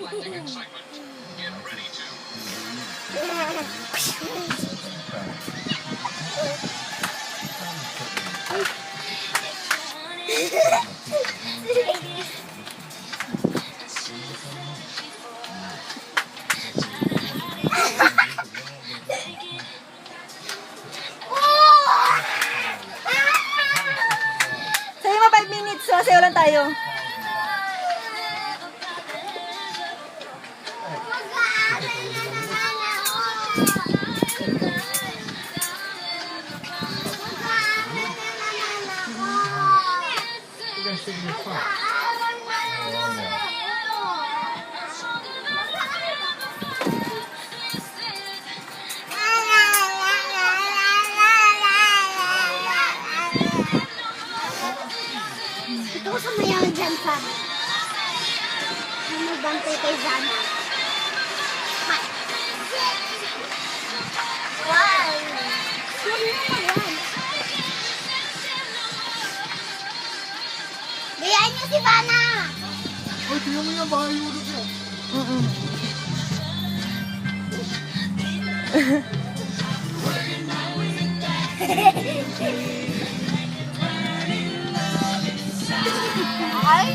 Sa'yo mo 5 minutes, so sayo lang tayo. Ito ko sa mayaw dyan pa. Ano bantay kay Zana? Hi. Wow! Huwag mo pa yan. Gayahin niyo si Vanna! Ay, tingnan mo yan, baka iulog yan. Ay,